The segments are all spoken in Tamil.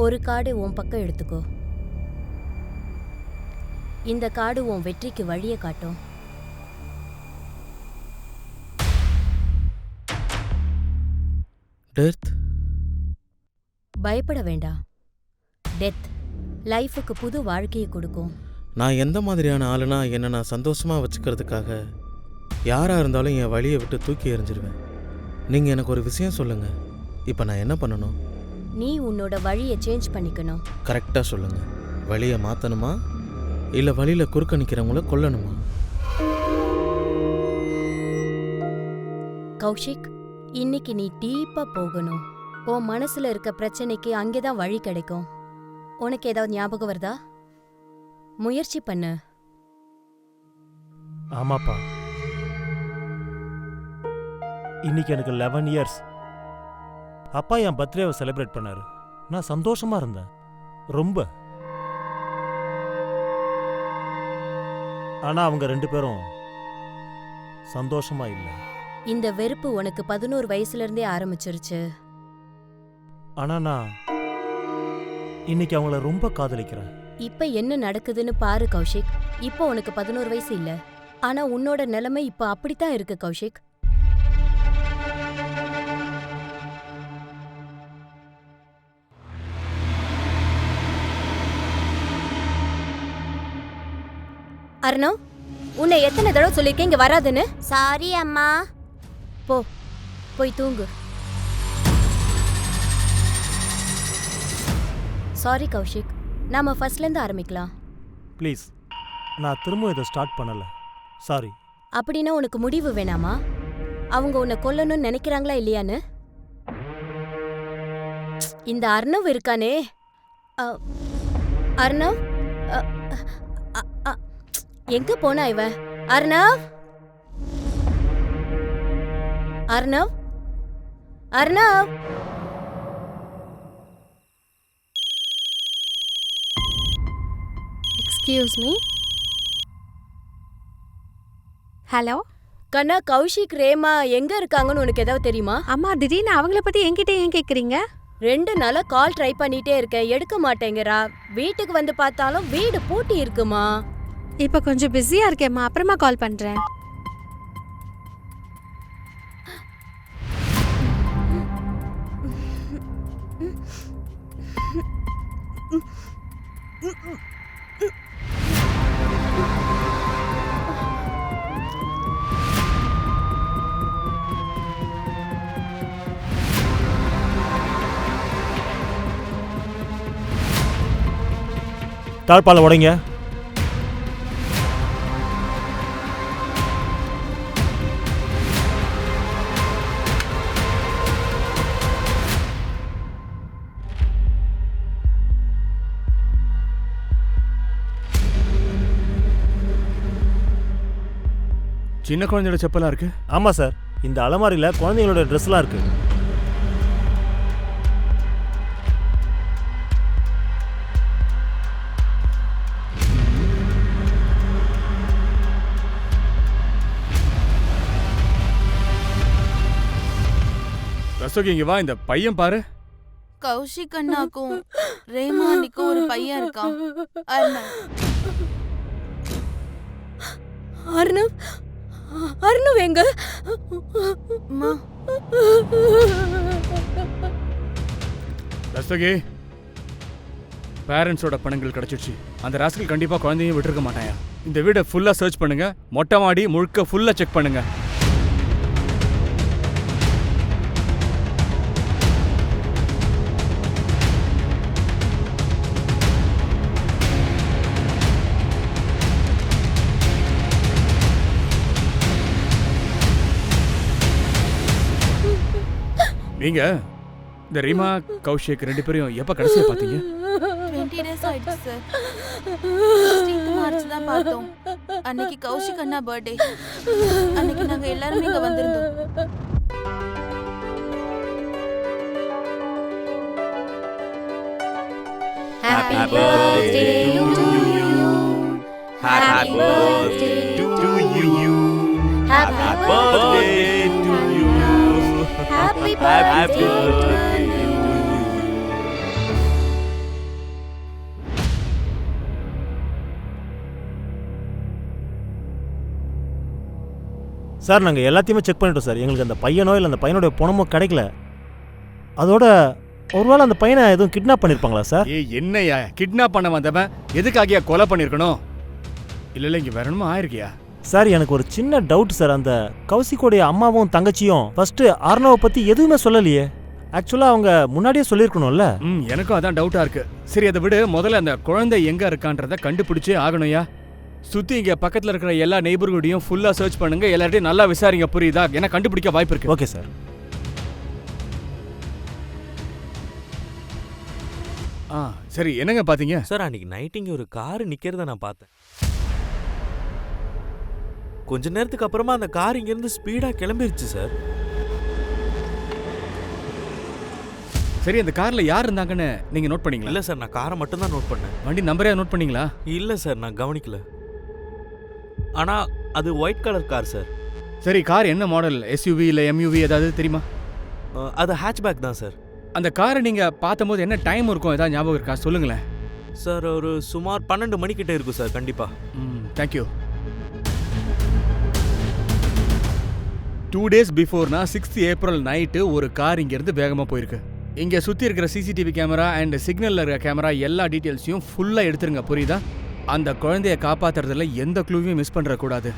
ஒரு கார்டு உன் பக்கம் எடுத்துக்கோ. இந்த கார்டு உன் வெற்றிக்கு வழியை காட்டும். டெத். பயப்பட வேண்டாம். டெத் லைஃபுக்கு புது வாழ்க்கையை கொடுக்கும். நான் எந்த மாதிரியான ஆளுனா என்னை நான் சந்தோஷமாக வச்சுக்கிறதுக்காக யாராக இருந்தாலும் என் வழியை விட்டு தூக்கி எறிஞ்சிருவேன். நீங்கள் எனக்கு ஒரு விஷயம் சொல்லுங்கள். இப்போ நான் என்ன பண்ணணும்? நீ உன்னோட வழியை சேஞ்ச் பண்ணிக்கணும். கரெக்டாக சொல்லுங்கள். வழியை மாற்றணுமா இல்லை வழியில் குறுக்க நிற்கிறவங்கள கொல்லணுமா? கௌஷிக், இன்னைக்கு நீ டீப்பா போகணும். உன் மனசுல இருக்க பிரச்சனைக்கு அங்கேதான் வழி கிடைக்கும். உனக்கு ஏதாவது ஞாபகம் வருதா? முயற்சி பண்ணு. ஆமாப்பா, இன்னைக்கு எனக்கு 11 இயர்ஸ். அப்பா என் பர்த்டேவை செலிப்ரேட் பண்ணாரு. நான் சந்தோஷமா இருந்தேன் ரொம்ப. ஆனா அவங்க 2 பேரும் சந்தோஷமா இல்லை. இந்த வெறுப்பு உனக்கு 11 வயசுல இருந்தே ஆரம்பிச்சிருச்சு. ஆனா நான் இன்னைக்கு அவங்கள ரொம்ப காதலிக்கிறேன். இப்ப என்ன நடக்குதுன்னு பாரு கௌஷிக். இப்போ உனக்கு 11 வயசு இல்ல, ஆனா உன்னோட நிலைமை இப்ப அப்படித்தான் இருக்கு கௌஷிக். அர்ணவ், உன்னை எத்தனை தடவை சொல்லிருக்கேன் இங்க வராதுன்னு? சாரி அம்மா. போய் தூங்கு. சாரி கௌஷிக், நாம ஃபர்ஸ்ட்ல இருந்து ஆரம்பிக்கலாம். ப்ளீஸ், நான் திரும்ப இதை ஸ்டார்ட் பண்ணல. சாரி. அப்படின்னா உனக்கு முடிவு வேணாமா? அவங்க உன்னை கொல்லணும்னு நினைக்கிறாங்களா இல்லையான்னு? இந்த அர்ணவ் இருக்கானே, அர்ணவ் எங்க போனா இவ? Arnav, Arnav, Arnav. Excuse me. Hello கண்ணா, கௌஷிக் ரேமா எங்க இருக்காங்கன்னு உனக்கு ஏதாவது தெரியுமா? அம்மா, திடீர்னு அவங்கள பத்தி என்கிட்ட ஏன் கேக்குறீங்க? 2 நாளா கால் ட்ரை பண்ணிட்டே இருக்கேன், எடுக்க மாட்டேங்கிறா. வீட்டுக்கு வந்து பார்த்தாலும் வீடு பூட்டி இருக்குமா. இப்ப கொஞ்சம் பிஸியா இருக்கேம்மா, அப்புறமா கால் பண்றேன். தாழ்பால உடைங்க. சின்ன குழந்தையோட செப்பலா இருக்கு. ஆமா சார், இந்த அலமாரியில குழந்தைங்களோட ட்ரெஸ்லாம் இருக்கு. ரசோகி, இங்க வா. இந்த பையன் பாரு. கௌஷிக் அண்ணாக்கும் ரேமானிக்கும் ஒரு பையன் இருக்கான், அர்ணவ். அர்ணவ், அர்ணவ் எங்க? ரசோகி, பேரண்ட்ஸோட பணங்கள் கிடைச்சிடுச்சு. அந்த ராஸ்கல் கண்டிப்பா குழந்தையும் விட்டுருக்க மாட்டாயா. இந்த வீடை ஃபுல்லா சர்ச் பண்ணுங்க. மொட்டை மாடி முழுக்க ஃபுல்லா செக் பண்ணுங்க. நீங்க இந்த ரீமா கௌஷிக் 2 பேரையும் எப்ப கடைசியா பாத்தீங்க? 20 days ஆயிடுச்சு சார். 16th மார்ச் தான் பார்த்தோம். அன்னைக்கு கௌஷிக் அண்ணா பர்த்டே. அன்னைக்கு நாங்க எல்லாரும் இங்க வந்திருந்தோம். Happy birthday to you. Happy birthday to you. Happy birthday to you. Happy birthday to you. Sir நாங்கள் எல்லாத்தையுமே செக் பண்ணிட்டோம் சார். எங்களுக்கு அந்த பையனோ இல்லை அந்த பையனுடைய பணமோ கிடைக்கல. அதோட ஒருவேளை அந்த பையனை எதுவும் கிட்னாப் பண்ணியிருப்பாங்களா சார்? என்னையா கிட்னாப் பண்ண வந்தவன் எதுக்காகியா கொலை பண்ணியிருக்கணும்? இல்லை இங்கே வேற என்னமோ ஆயிருக்கியா? சார் எனக்கு ஒரு சின்ன டவுட் சார். அந்த கௌசிக்கோடைய அம்மாவும் தங்கச்சியும் ஃபர்ஸ்ட் அர்ணவை பற்றி எதுவுமே சொல்லலையே. ஆக்சுவலாக அவங்க முன்னாடியே சொல்லியிருக்கணும்ல. எனக்கும் அதான் டவுட்டாக இருக்கு. சரி அதை விட முதல்ல அந்த குழந்தை எங்கே இருக்கான்றதை கண்டுபிடிச்சே ஆகணும்யா. சுற்றி இங்கே பக்கத்தில் இருக்கிற எல்லா நெய்பர்ஹுட்டையும் ஃபுல்லாக சர்ச் பண்ணுங்க. எல்லார்ட்டையும் நல்லா விசாரிங்க, புரியுதா? ஏன்னா கண்டுபிடிக்க வாய்ப்பு இருக்கு. Okay sir. சரி என்னங்க பார்த்தீங்க? சார் அன்னைக்கு நைட் இங்கே ஒரு கார் நிற்கிறத நான் பார்த்தேன். கொஞ்ச நேரத்துக்கு அப்புறமா அந்த கார் இங்கேருந்து ஸ்பீடாக கிளம்பிருச்சு சார். சரி அந்த காரில் யார் இருந்தாங்கன்னு நீங்கள் நோட் பண்ணீங்களா? இல்லை சார், நான் காரை மட்டும்தான் நோட் பண்ணேன். வண்டி நம்பரே நோட் பண்ணீங்களா? இல்லை சார், நான் கவனிக்கல. ஆனால் அது ஒயிட் கலர் கார் சார். சரி கார் என்ன மாடல்? எஸ்யூவி இல்லை எம்யூவி ஏதாவது தெரியுமா? அது ஹேட்ச்பேக் தான் சார். அந்த காரை நீங்கள் பார்த்தபோது என்ன டைம் இருக்கும், ஏதாவது ஞாபகம் இருக்கா? சொல்லுங்களேன் சார். ஒரு சுமார் 12 மணிக்கிட்ட இருக்கும் சார். கண்டிப்பாக. Thank you. 2 days பிஃபோர்னா 6th April night ஒரு கார் இங்கேருந்து வேகமாக போயிருக்கு. இங்கே சுற்றி இருக்கிற சிசிடிவி கேமரா அண்ட் சிக்னலில் இருக்கிற கேமரா எல்லா டீட்டெயில்ஸையும் ஃபுல்லாக எடுத்துருங்க, புரியுதா? அந்த குழந்தைய காப்பாற்றுறதுல எந்த க்ளூவையும் மிஸ் பண்ணுறக்கூடாது.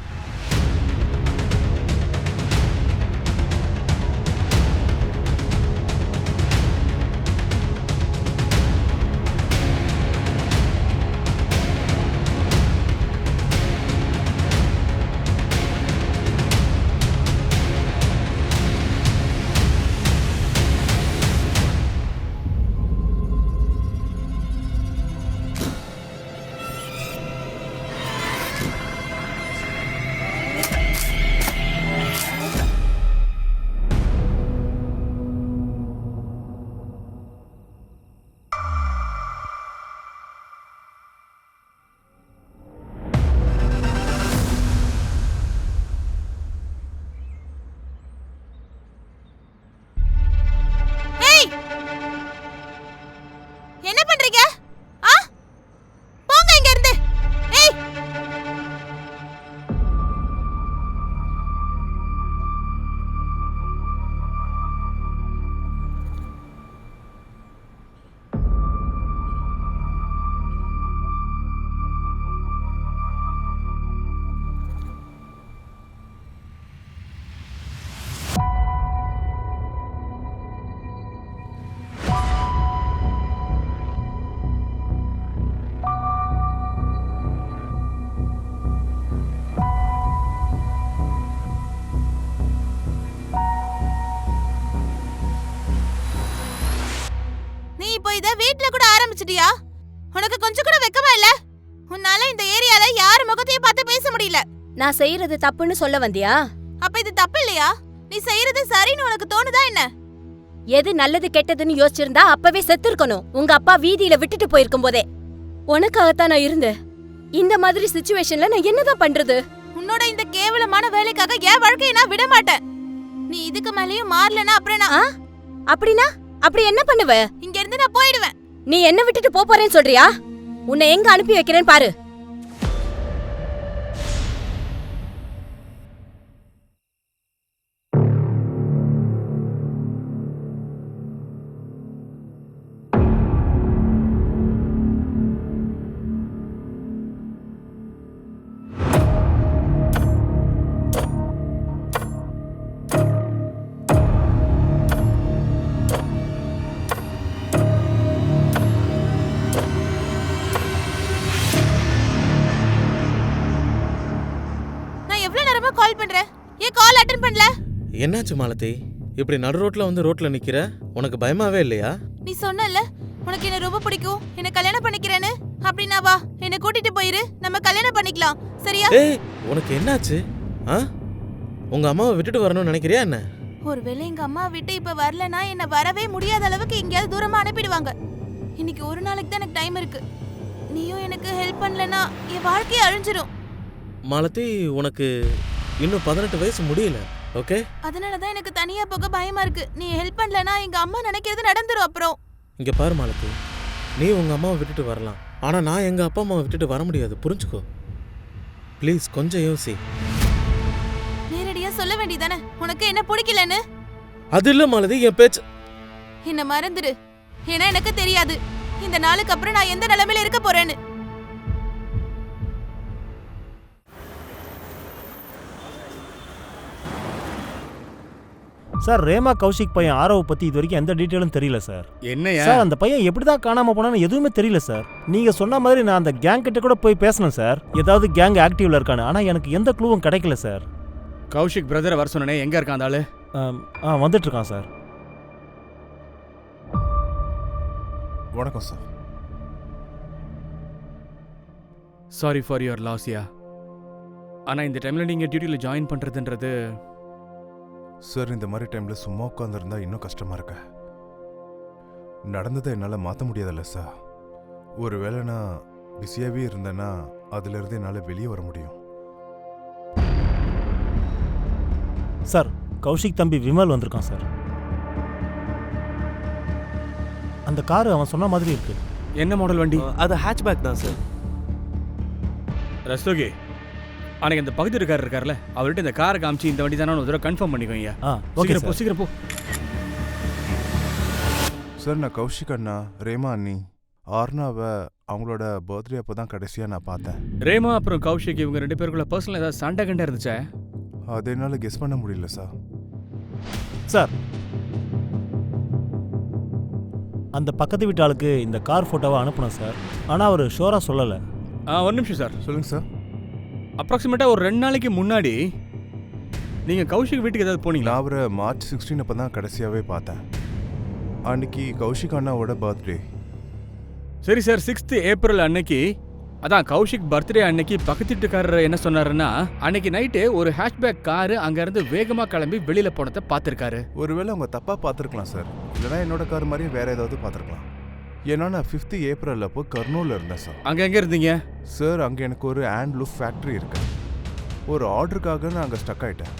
என்ன பண்றீங்க? போங்க இங்க இருந்து. ஏய் இத வீட்ல கூட ஆரம்பிச்சிட்டியா? உனக்கு கொஞ்சம் கூட வெக்கமா இல்ல? உன்னால இந்த ஏரியால யார் முகத்தையும் பார்த்து பேச முடியல. நான் செய்யறது தப்புன்னு சொல்ல வந்தியா? அப்ப இது தப்பு இல்லையா? நீ செய்யறது சரின்னு உனக்கு தோணுதா என்ன? எது நல்லது கெட்டதுன்னு யோசிச்சிருந்தா அப்பவே செத்துருக்கணும். உங்க அப்பா வீதியில விட்டுட்டு போயிருக்கும் போதே. உனக்காகத்தான் நான் இருந்தேன். இந்த மாதிரி சிச்சுவேஷன்ல நான் என்னதான் பண்றது? உன்னோட இந்த கேவலமான வேலைக்காக என் வாழ்க்கையை நான் விட மாட்டேன். நீ இதுக்கு மேலயும் மாறலனா அப்புறம் நான் அப்படினா அப்படி என்ன பண்ணுவ? இங்க இருந்து நான் போயிடுவேன். நீ என்ன விட்டுட்டு போறேன்னு சொல்றியா? உன்னை எங்க அனுப்பி வைக்கிறேன்னு பாரு. கால் பண்றேன், ஏன் கால் அட்டெண்ட் பண்ணல? என்னாச்சு மாலதி? இப்படி நடு ரோட்ல வந்து ரோட்ல நிக்கிற? உனக்கு பயமாவே இல்லையா? நீ சொன்னல உனக்கு என்ன ரொம்ப பிடிக்கும், என்ன கல்யாணம் பண்ணிக்கிறேன்னு. அப்படினா வா, என்ன கூட்டிட்டு போயிரு, நம்ம கல்யாணம் பண்ணிக்கலாம், சரியா? ஏய், உனக்கு என்னாச்சு? உங்க அம்மாவை விட்டுட்டு வரணும்னு நினைக்கிறியா என்ன? ஒருவேளை எங்க அம்மா விட்டு இப்ப வரலனா என்ன வரவே முடியாத அளவுக்கு எங்கயாவது தூரமா அனுப்பிடுவாங்க. இன்னைக்கு ஒரு நாளைக்கு தான் எனக்கு டைம் இருக்கு. நீயும் எனக்கு ஹெல்ப் பண்ணலனா என் வாழ்க்கையே அழிஞ்சிரும். மாலதி, உனக்கு இன்னும் 18 வயசு முடியல, ஓகே? அதனாலதான் எனக்கு தனியா போக பயமா இருக்கு. நீ ஹெல்ப் பண்ணலனா எங்க அம்மா நினைக்கிறது நடந்துரும். அப்புறம் இங்க பாரு மாலதி, நீ உங்க அம்மாவை விட்டுட்டு வரலாம், ஆனா நான் எங்க அப்பா அம்மாவை விட்டுட்டு வர முடியாது, புரிஞ்சுக்கோ. ப்ளீஸ் கொஞ்சம் யோசி. நேரடியா சொல்ல வேண்டியதானே உனக்கு என்ன பிடிக்கலன்னு. அது இல்ல மாலதி, என் பேச்சு. என்ன மறந்துடு. ஏன்னா எனக்கு தெரியாது இந்த நாளுக்கு அப்புறம் நான் எந்த நிலைமையில இருக்க போறேன்னு. சார் ரேமா கௌஷிக் பையன் ஆரவ் பத்தி இது வரைக்கும் எந்த டீட்டெயிலும் தெரியல சார். என்னையா சார் அந்த பையன் எப்படிதான் காணாம போனான்னு எதுவுமே தெரியல சார். நீங்க சொன்ன மாதிரி நான் அந்த கேங் கிட்ட கூட போய் பேசணும் சார், ஏதாவது கேங் ஆக்டிவ்ல இருக்கானு. ஆனா எனக்கு எந்த க்ளூவும் கிடைக்கல சார். கௌஷிக் பிரதரை வர சொன்னனே, எங்க இருக்கான் அந்த ஆளு? வந்துட்டு இருக்கான் சார். வணக்கம் sir. Sorry for your Lasya. ஆனா இந்த டைம்ல நீங்க டியூட்டில ஜாயின் பண்றதுன்றது. சார் இந்த மாதிரி டைம்ல சும்மா உட்காந்துருந்தா இன்னும் கஷ்டமா இருக்க. நடந்ததை என்னால் மாற்ற முடியாதுல்ல சார். ஒருவேளை நான் பிஸியாகவே இருந்தேன்னா அதுலேருந்து என்னால் வெளியே வர முடியும். சார் கௌஷிக் தம்பி விமல் வந்திருக்கான் சார். அந்த காரு அவன் சொன்ன மாதிரி இருக்கு. என்ன மாடல் வண்டி? அது ஹேட்ச்பேக் தான் சார். ரஸ்தோகி, அன்னைக்கு அந்த பகுதி இருக்காருல்ல, அவர்கிட்ட இந்த காரை காமிச்சு இந்த வண்டி தானே ஒரு தடவை கன்ஃபார்ம் பண்ணிக்கோங்க. ஓகே சீக்கிரம் போ, சீக்கிரம் போ. சார் நான் கௌஷிக் அண்ணா, ரேமா அண்ணி, ஆர்னாவை அவங்களோட பர்த்டே அப்போ தான் கடைசியாக நான் பார்த்தேன். ரேமா அப்புறம் கௌஷிக் இவங்க 2 பேருக்குள்ள பர்சனல் ஏதாவது சண்டை கண்டா இருந்துச்சா? அது என்னால் கெஸ் பண்ண முடியல சார். சார் அந்த பக்கத்து வீட்டு ஆளுக்கு இந்த கார் ஃபோட்டோவை அனுப்பணும் சார். ஆனால் அவர் ஷோராக சொல்லலை. ஒரு நிமிஷம் சார். சொல்லுங்கள் சார். அப்ராக்சிமேட்டாக ஒரு 2 நாளைக்கு முன்னாடி நீங்கள் கௌஷிக் வீட்டுக்கு ஏதாவது போனீங்களா? நான் அவரை மார்ச் 16 அப்போ தான் கடைசியாகவே பார்த்தேன். அன்னைக்கு கௌஷிக் அண்ணாவோட பர்த்டே. சரி சார், 6th ஏப்ரல் அன்னைக்கு, அதான் கௌஷிக் பர்த்டே அன்னைக்கு பக்கத்து வீட்டுக்காரர் என்ன சொன்னாருன்னா, அன்னைக்கு நைட்டு ஒரு ஹேஷ்பேக் காரு அங்கேருந்து வேகமாக கிளம்பி வெளியில் போனதை பார்த்துருக்காரு. ஒருவேளை அவங்க தப்பாக பார்த்துருக்கலாம் சார், இல்லைனா என்னோட கார் மாதிரி வேற ஏதாவது பார்த்துருக்கலாம். ஏன்னா நான் 5th ஏப்ரல் அப்போ கர்னூலில் இருந்தேன் சார். அங்கே எங்கே இருந்தீங்க சார்? அங்கே எனக்கு ஒரு ஹேண்ட் லூஃப் ஃபேக்ட்ரி இருக்கு. ஒரு ஆர்டருக்காக நான் அங்கே ஸ்டக் ஆகிட்டேன்.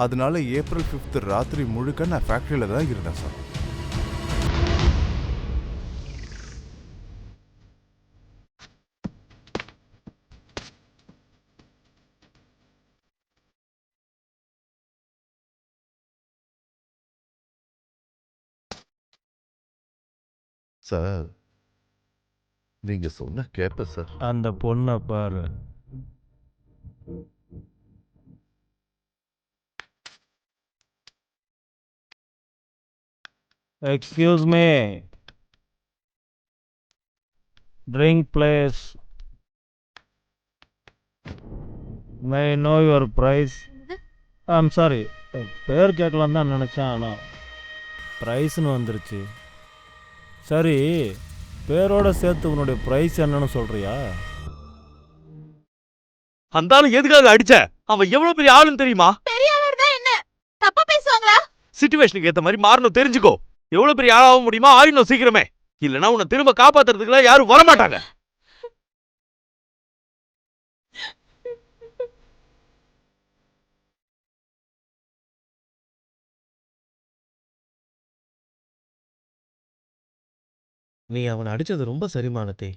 அதனால ஏப்ரல் 5th ராத்திரி முழுக்க நான் ஃபேக்ட்ரியில் தான் இருந்தேன் சார். சார் நீங்க சொன்ன கேப்ப சார். அந்த பொண்ணை பாரு. Excuse me, drink place. May know your price? I'm sorry, பேர் கேட்கலாம் தான் நினச்சேன், ஆனால் ப்ரைஸ்னு வந்துருச்சு. சரி, பேரோட சேர்த்து உன்னுடைய ப்ரைஸ் என்னன்னு சொல்றியா? அந்த ஆளு எதுக்காக அடிச்ச? அவன் எவ்வளவு பெரிய ஆளுன்னு தெரியுமா? பெரியவர் தான் என்ன தப்பா பேசுவாங்களா? சிச்சுவேஷனுக்கு ஏத்த மாதிரி மாறணும், தெரிஞ்சுக்கோ. எவ்வளவு பெரிய ஆளாக முடியுமா ஆயிடணும் சீக்கிரமே, இல்லைன்னா உன்னை திரும்ப காப்பாத்துறதுக்குலாம் யாரும் வரமாட்டாங்க. நீ அவனை அடிச்சது ரொம்ப சரிமானதே.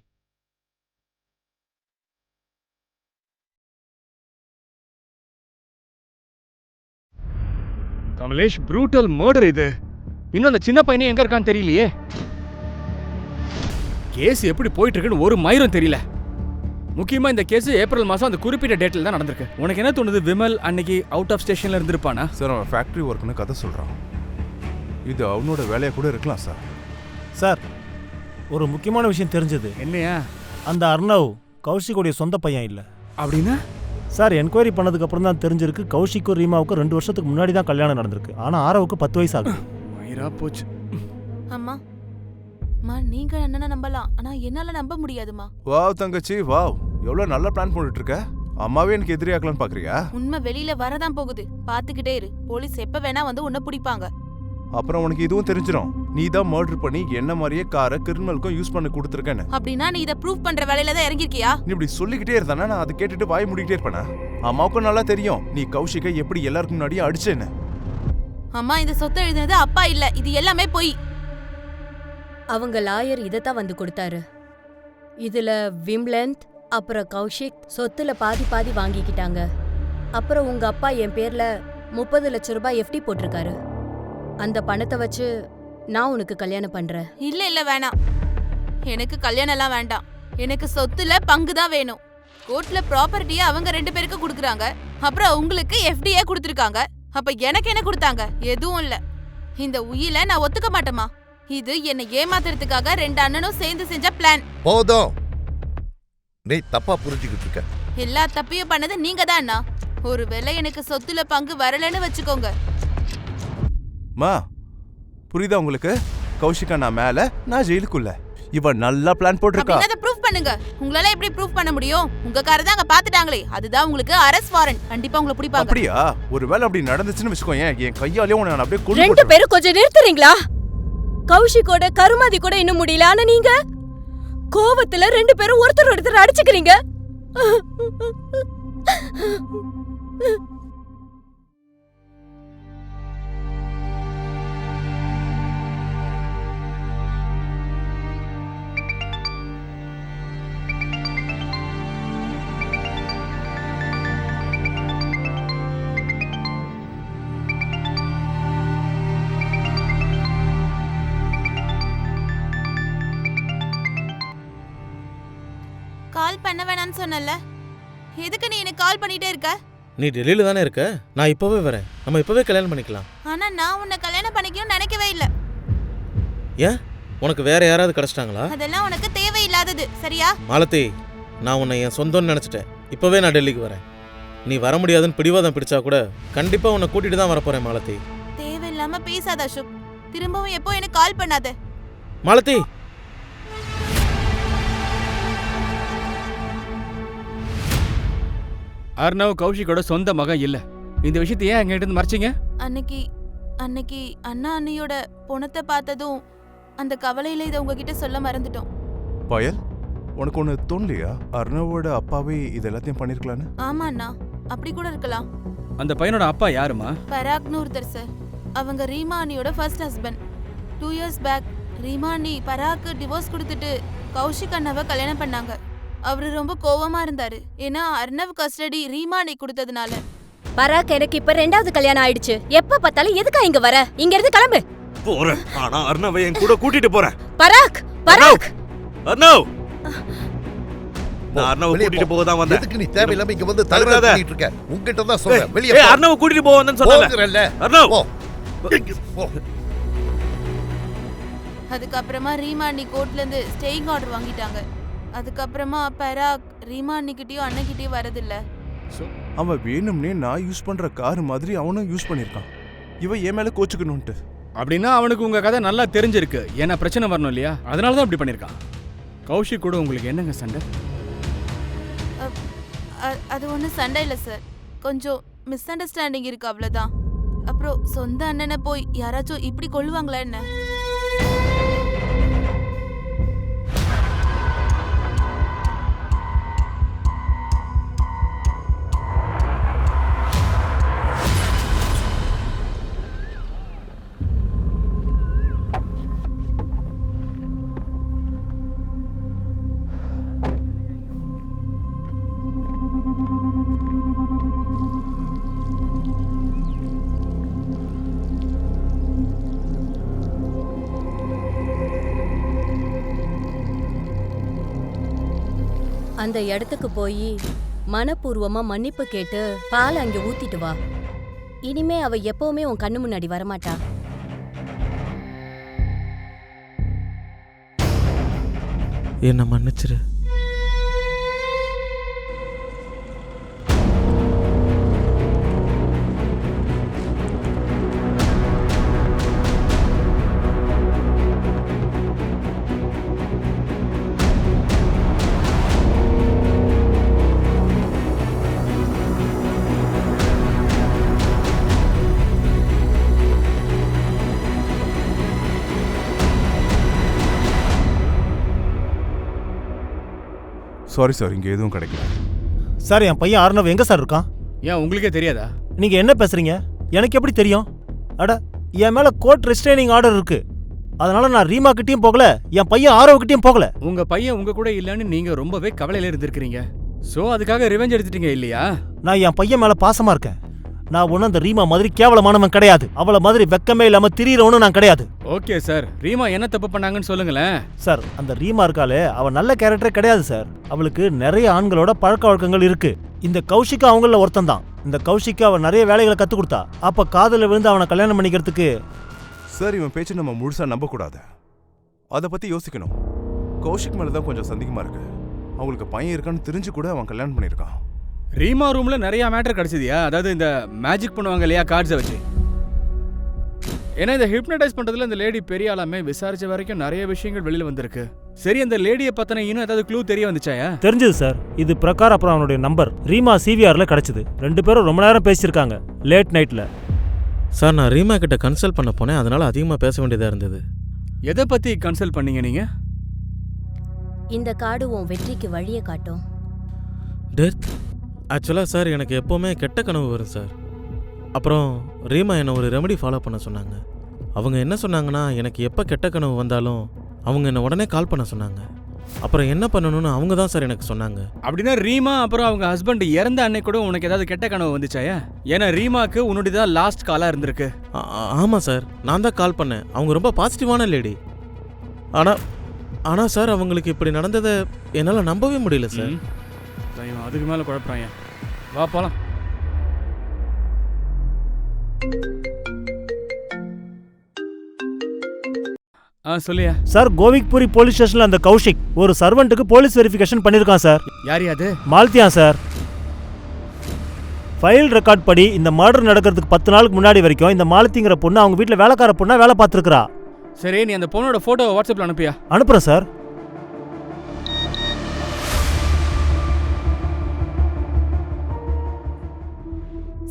கமலேஷ், ப்ரூட்டல் மர்டர் இது. இன்னும் அந்த சின்ன பையனே எங்க இருக்கான்னு தெரியலையே. கேஸ் எப்படி போயிட்டு இருக்குன்னு ஒரு மயிரும் தெரியல. முக்கியமா இந்த கேஸ் ஏப்ரல் மாசம் அந்த குறிப்பிட்ட டேட்ல தான் நடந்திருக்கு. உனக்கு என்ன தோணுது, விமல் அன்னைக்கு அவுட் ஆஃப் ஸ்டேஷன்ல இருந்திருப்பானா? சார் அவன் ஃபேக்ட்ரி ஒர்க்குன்னு கதை சொல்கிறான். இது அவனோட வேலையாக கூட இருக்கலாம் சார். சார் ஒரு முக்கியமான விஷயம் தெரிஞ்சது. என்னையா? அந்த அர்ணவ் கௌஷிக்குடைய சொந்த பையன் இல்லை. அப்படின்னா சார் என்கொயரி பண்ணதுக்கு அப்புறம் தான் தெரிஞ்சிருக்கு, கௌஷிக்கும் ரீமாவுக்கும் 2 வருஷத்துக்கு முன்னாடி தான் கல்யாணம் நடந்திருக்கு. ஆனால் ஆரவுக்கு 10 வயசு ஆகுது. மயிரா போச்சு. அம்மா அம்மா, நீங்க என்னன்னா நம்பலாம், ஆனா என்னால நம்ப முடியாதுமா. வாவ் தங்கச்சி வாவ், எவ்வளோ நல்ல பிளான் போட்டுட்டு இருக்க. அம்மாவே எனக்கு எதிரியாக்கலான்னு பார்க்குறியா? உண்மை வெளியில வரதான் போகுது, பாத்துக்கிட்டே இரு. போலீஸ் எப்ப வேணா வந்து உன்னை பிடிப்பாங்க. அப்புறம் உனக்கு இதுவும் தெரிஞ்சிடும், நீ தான் மர்டர் பண்ணி என்ன மாதிரியே காரை கிரிமினலுக்கும் யூஸ் பண்ணி கொடுத்துருக்கேன்னு. அப்படின்னா நீ இதை ப்ரூவ் பண்ற வேலையில தான் இறங்கிருக்கியா? நீ இப்படி சொல்லிக்கிட்டே இருந்தானா நான் அதை கேட்டுட்டு வாய் மூடிக்கிட்டே இருப்பேனா? அம்மாவுக்கும் நல்லா தெரியும் நீ கௌஷிகை எப்படி எல்லாருக்கும் முன்னாடியே அடிச்சேன்னு. அம்மா, இந்த சொத்தை எழுதினது அப்பா இல்ல, இது எல்லாமே பொய். அவங்க லாயர் இதைத்தான் வந்து கொடுத்தாரு. இதுல விம்லந்த் அப்புறம் கௌஷிக் சொத்துல பாதி பாதி வாங்கிக்கிட்டாங்க. அப்புறம் உங்க அப்பா என் பேர்ல 30 லட்சம் ரூபாய் எஃப்டி போட்டிருக்காரு. அந்த பணத்தை வச்சு நான் உனக்கு கல்யாணம் பண்றேன். இல்ல வேணாம். எனக்கு கல்யாணம் எல்லாம் வேண்டாம். எனக்கு சொத்துல பங்கு தான் வேணும். கோர்ட்ல ப்ராப்பர்ட்டியை அவங்க 2 பேருக்கு கொடுக்குறாங்க. அப்புறம் உங்களுக்கு எஃப்டியே கொடுத்துருக்காங்க. அப்ப எனக்கு என்ன கொடுத்தாங்க? எதுவும் இல்ல. இந்த உயில நான் ஒத்துக்க மாட்டேமா. இது என்னை ஏமாத்துறதுக்காக 2 அண்ணனும் சேர்ந்து செஞ்ச பிளான். போதும், நீ தப்பா புரிஞ்சுக்கிட்டு இருக்க. எல்லா தப்பையும் பண்ணது நீங்க தான் அண்ணா. ஒருவேளை எனக்கு சொத்துல பங்கு வரலன்னு வச்சுக்கோங்க. மா புரியுதா உங்களுக்கு? கௌஷிகா நான் மேல, நான் ஜெயிலுக்குள்ள. இவன் நல்லா பிளான் போட்டிருக்கா. அப்படின்னா ப்ரூஃப் பண்ணுங்க. உங்களால எப்படி ப்ரூஃப் பண்ண முடியும்? உங்க காரை தான் அங்க பாத்துட்டாங்களே, அதுதான் உங்களுக்கு அரெஸ்ட் வாரண்ட். கண்டிப்பா உங்களை பிடிப்பாங்க. அப்படியா? ஒருவேளை அப்படி நடந்துச்சுன்னு வச்சுக்கோங்க, என் கையாலே உன்னை நான் அப்படியே கொண்டு 2 பேரும் கொஞ்சம் நிறுத்துறீங்களா? கௌஷிக்கோட கருமாதி கூட இன்னும் முடியல. ஆனா நீங்க கோவத்துல 2 பேரும் ஒருத்தர் அடிச்சுக்கிறீங்க. கால் பண்ண வேணாம்னு சொன்னல, எதுக்கு நீ எனக்கு கால் பண்ணிட்டே இருக்க? நீ டெல்லியில தானே இருக்க, நான் இப்பவே வரேன். நம்ம இப்பவே கல்யாணம் பண்ணிக்கலாம். ஆனா நான் உன்னை கல்யாணம் பண்ணிக்கணும்னு நினைக்கவே இல்ல. ஏன்? உனக்கு வேற யாராவது கிடைச்சிட்டாங்களா? அதெல்லாம் உனக்கு தேவையில்லாதது, சரியா? மாலதி, நான் உன்னை என் சொந்தம்னு நினைச்சிட்டேன். இப்பவே நான் டெல்லிக்கு வரேன். நீ வர முடியாதுன்னு பிடிவாதம் பிடிச்சா கூட கண்டிப்பா உன்னை கூட்டிட்டு தான் வரப்போறேன். மாலதி, தேவையில்லாம பேசாத அசோக். திரும்பவும் எப்போ எனக்கு கால் பண்ணாத. மாலதி. அர்ணவ் கௌஷிக்கோட சொந்த மகன் இல்ல. இந்த விஷயத்தை ஏன் எங்கிட்ட இருந்து மறைச்சிங்க? அன்னைக்கு அண்ணா அண்ணியோட பொணத்தை பார்த்ததும் அந்த கவலையில இதை உங்ககிட்ட சொல்ல மறந்துட்டோம். பயல், உனக்கு ஒன்று தோணலையா? அர்ணவோட அப்பாவே இது எல்லாத்தையும் பண்ணிருக்கலான்னு? ஆமா அண்ணா, அப்படி கூட இருக்கலாம். அந்த பையனோட அப்பா யாருமா? பராக்னு ஒருத்தர் சார். அவங்க ரீமா அண்ணியோட first husband. 2 years back Reema அண்ணி பராக்கு டிவோர்ஸ் கொடுத்துட்டு கௌஷிக் அண்ணாவை கல்யாணம் பண்ணாங்க. அவரு ரொம்ப கோவமா இருந்தாரு. ஏன்னா அர்ணவ் கஸ்டடி ரீமா அண்ணி கொடுத்ததுனால. பராக், எனக்கு இப்ப 2வது கல்யாணம் ஆயிடுச்சு. எப்ப பார்த்தாலும் எதுக்கா இங்க வர? இங்க இருந்து கிளம்பு. போறேன், ஆனா அர்ணவை என் கூட கூட்டிட்டு போறேன். பராக், பராக். அர்ணவ், நான் அர்ணவை கூட்டிட்டு போக தான் வந்தேன். எதுக்கு நீ தேவையில்லாம இங்க வந்து தகராறு பண்ணிட்டு இருக்க? உன்கிட்ட தான் சொல்றேன், வெளிய ஏய், அர்ணவை கூட்டிட்டு போக வந்தேன்னு சொன்னல. அர்ணவ், போ. அதுக்கப்புறமா ரீமா அண்ணி கோர்ட்ல இருந்து ஸ்டேயிங் ஆர்டர் வாங்கிட்டாங்க. அதுக்கப்புறமா பராக் ரீமா அண்ணிக்கிட்டயும் அண்ணகிட்டயும் வரதில்ல. அவன் வேணும்னே நான் யூஸ் பண்ற கார் மாதிரி அவனும் யூஸ் பண்ணிருக்கான். இவன் என் மேல கோச்சுக்கணும்ட்டு. அப்படின்னா அவனுக்கு உங்க கதை நல்லா தெரிஞ்சிருக்கு. ஏன்னா பிரச்சனை வரணும் இல்லையா? அதனால தான் இப்படி பண்ணிருக்கான். கௌஷிக் கூட உங்களுக்கு என்னங்க சண்டை? அது ஒன்றும் சண்டை இல்லை சார். கொஞ்சம் மிஸ் அண்டர்ஸ்டாண்டிங் இருக்கு, அவ்வளோதான். அப்புறம் சொந்த அண்ணனை போய் யாராச்சும் இப்படி கொள்ளுவாங்களா என்ன? அந்த இடத்துக்கு போய் மனப்பூர்வமா மன்னிப்பு கேட்டு பாலை அங்க ஊத்திட்டு வா. இனிமே அவ எப்பவுமே உன் கண்ணு முன்னாடி வரமாட்டா. என்ன மன்னிச்சிரு. சாரி சார், இங்க எதுவும் கிடைக்கல. சார், என் பையன் அர்ணவ் எங்க சார் இருக்கான்? ஏன் உங்களுக்கே தெரியாதா? நீங்க என்ன பேசுறீங்க? எனக்கு எப்படி தெரியும்? அட, என் மேல கோர்ட் ரெஸ்ட்ரைனிங் ஆர்டர் இருக்கு. அதனால நான் ரீமா கிட்டயும் போகல, என் பையன் ஆரவ் கிட்டயும் போகல. உங்க பையன் உங்க கூட இல்லன்னு நீங்க ரொம்பவே கவலையில இருந்திருக்கீங்க. சோ அதுக்காக ரிவெஞ்ச் எடுத்துட்டீங்க இல்லையா? நான் என் பையன் மேல பாசமா இருக்கேன். நான் ஒன்றும் அந்த ரீமா மாதிரி கேவலமானவன் கிடையாது. அவளை மாதிரி வெக்கமே இல்லாம திரியறவனும் நான் கிடையாது. ஓகே சார், ரீமா என்ன தப்பு பண்ணாங்கன்னு சொல்லுங்களேன். சார், அந்த ரீமா இருக்காளே, அவ நல்ல கேரக்டரே கிடையாது சார். அவளுக்கு நிறைய ஆண்களோட பழக்க வழக்கங்கள் இருக்கு. இந்த கௌஷிக்கு அவங்கள ஒருத்தன் தான். இந்த கௌஷிக்கு அவன் நிறைய வேலைகளை கத்து கொடுத்தா. அப்ப காதல விழுந்து அவனை கல்யாணம் பண்ணிக்கிறதுக்கு. சார், இவன் பேச்சு நம்ம முழுசா நம்ப கூடாது. அதை பத்தி யோசிக்கணும். கௌஷிக் மேலதான் கொஞ்சம் சந்தேகமா இருக்கு. அவங்களுக்கு பையன் இருக்கான்னு தெரிஞ்சு கூட அவன் கல்யாணம் பண்ணியிருக்கான். ரீமா ரூம்ல நிறைய மேட்டர் கிடைச்சதியா? அதாவது இந்த மேஜிக் பண்ணுவாங்க இல்லையா, கார்ட்ஸை வச்சு. ஏன்னா இந்த ஹிப்னடைஸ் பண்றதுல இந்த லேடி பெரிய ஆளாமே, விசாரிச்ச வரைக்கும் நிறைய விஷயங்கள் வெளியில வந்திருக்கு. சரி, அந்த லேடியை பத்தின இன்னும் ஏதாவது க்ளூ தெரிய வந்துச்சாயா? தெரிஞ்சது சார். இது பிரகார் அப்புறம் அவனுடைய நம்பர் ரீமா சிவிஆர்ல கிடைச்சது. 2 பேரும் ரொம்ப நேரம் பேசியிருக்காங்க லேட் நைட்ல. சார், நான் ரீமா கிட்ட கன்சல்ட் பண்ண போனேன், அதனால அதிகமாக பேச வேண்டியதாக இருந்தது. எதை பத்தி கன்சல்ட் பண்ணீங்க நீங்க? இந்த கார்டு உன் வெற்றிக்கு வழியை காட்டும். டெத் ஆக்சுவலாக சார், எனக்கு எப்போவுமே கெட்ட கனவு வரும் சார். அப்புறம் ரீமா என்னை ஒரு ரெமெடி ஃபாலோ பண்ண சொன்னாங்க. அவங்க என்ன சொன்னாங்கன்னா, எனக்கு எப்போ கெட்ட கனவு வந்தாலும் அவங்க என்னை உடனே கால் பண்ண சொன்னாங்க. அப்புறம் என்ன பண்ணணும்னு அவங்க தான் சார் எனக்கு சொன்னாங்க. அப்படின்னா ரீமா அப்புறம் அவங்க ஹஸ்பண்ட் இறந்த அன்னைக்கு கூட உனக்கு ஏதாவது கெட்ட கனவு வந்துச்சாயா? ஏன்னா ரீமாக்கு உன்னுடைய தான் லாஸ்ட் காலாக இருந்திருக்கு. ஆமாம் சார், நான் தான் கால் பண்ணேன். அவங்க ரொம்ப பாசிட்டிவான லேடி. ஆனால் சார், அவங்களுக்கு இப்படி நடந்ததை என்னால் நம்பவே முடியல சார். அதுக்கு மேலே குழப்பறாங்க. வா போலாம். சொல்லியா சார், கோவிக்புரி போலீஸ் ஸ்டேஷன்ல அந்த கௌஷிக் ஒரு சர்வெண்ட்டுக்கு போலீஸ் வெரிஃபிகேஷன் பண்ணிருக்கான் சார். யார் அது? மாலத்தியா சார். ஃபைல் ரெக்கார்ட் படி இந்த மர்டர் நடக்கிறதுக்கு 10 நாளுக்கு முன்னாடி வரைக்கும் இந்த மாலத்திங்கிற பொண்ணு அவங்க வீட்டில் வேலைக்கார பொண்ணா வேலை பார்த்துருக்கா. சரி, நீ அந்த பொண்ணோட போட்டோ வாட்ஸ்அப்ல அனுப்பியா? அனுப்புறேன் சார்.